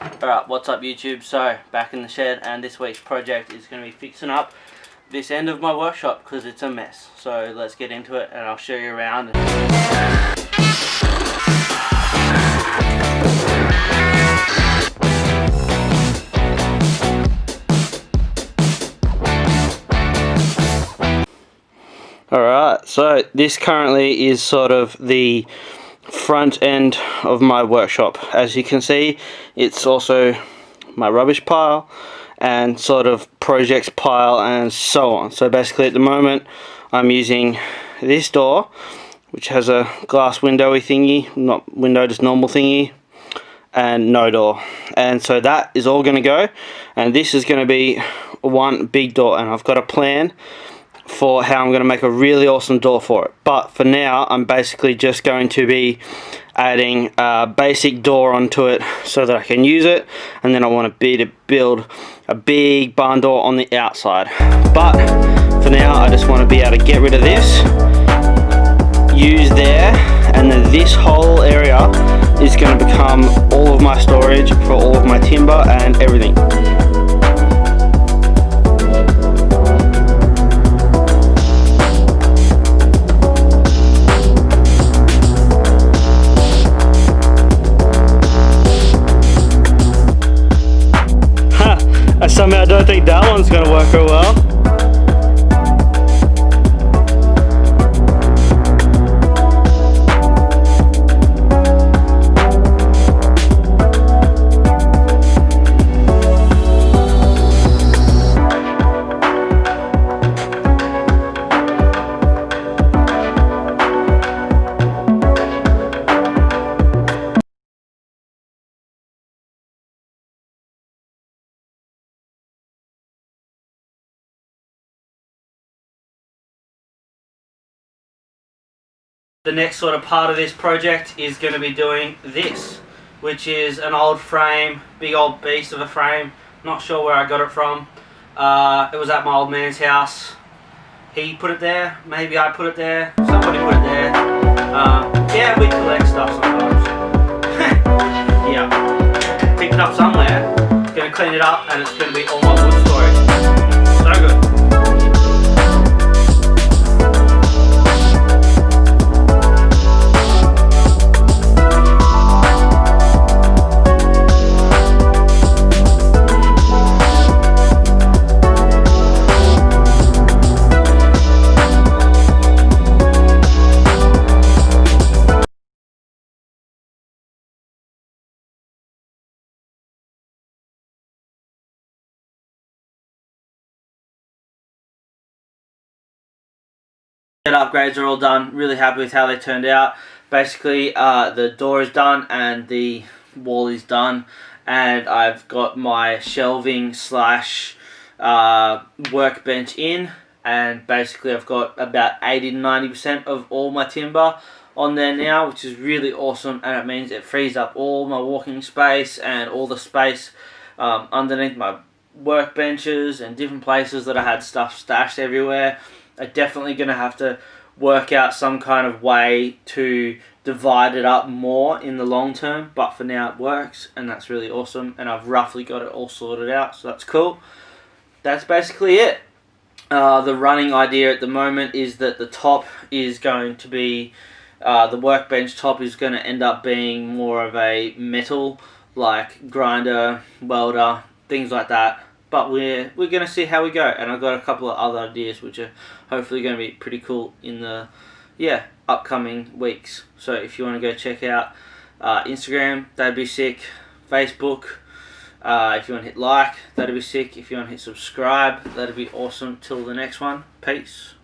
Alright, what's up YouTube? So, back in the shed, and this week's project is going to be fixing up this end of my workshop because it's a mess. So let's get into it and I'll show you around. Alright, so this currently is sort of the front end of my workshop. As you can see, it's also my rubbish pile and sort of projects pile and so on. So basically at the moment I'm using this door, which has a glass windowy thingy, not window, just normal thingy, and no door. And so that is all going to go, and this is going to be one big door, and I've got a plan for how I'm going to make a really awesome door for it. But for now I'm basically just going to be adding a basic door onto it so that I can use it, and then I want to build a big barn door on the outside. But for now I just want to be able to get rid of this, use there, and then this whole area is going to become all of my storage for all of my timber and everything. Somehow I don't think that one's going to work real well. The next sort of part of this project is going to be doing this, which is an old frame, big old beast of a frame. Not sure where I got it from. It was at my old man's house. He put it there, maybe I put it there, somebody put it there. Yeah, we collect stuff sometimes. Yeah, picked it up somewhere, gonna clean it up, and it's gonna be all my wood storage. So good. Upgrades are all done. Really happy with how they turned out. Basically the door is done and the wall is done, and I've got my shelving slash workbench in, and basically I've got about 80 to 90% of all my timber on there now, which is really awesome, and it means it frees up all my walking space and all the space underneath my workbenches and different places that I had stuff stashed everywhere. I'm definitely going to have to work out some kind of way to divide it up more in the long term, but for now it works, and that's really awesome, and I've roughly got it all sorted out, so that's cool. That's basically it. The running idea at the moment is that the top is going to be, the workbench top is going to end up being more of a metal, like grinder, welder, things like that. But we're going to see how we go, and I've got a couple of other ideas which are hopefully going to be pretty cool in the upcoming weeks. So if you want to go check out Instagram, that'd be sick. Facebook, if you want to hit like, that'd be sick. If you want to hit subscribe, that'd be awesome. Till the next one, peace.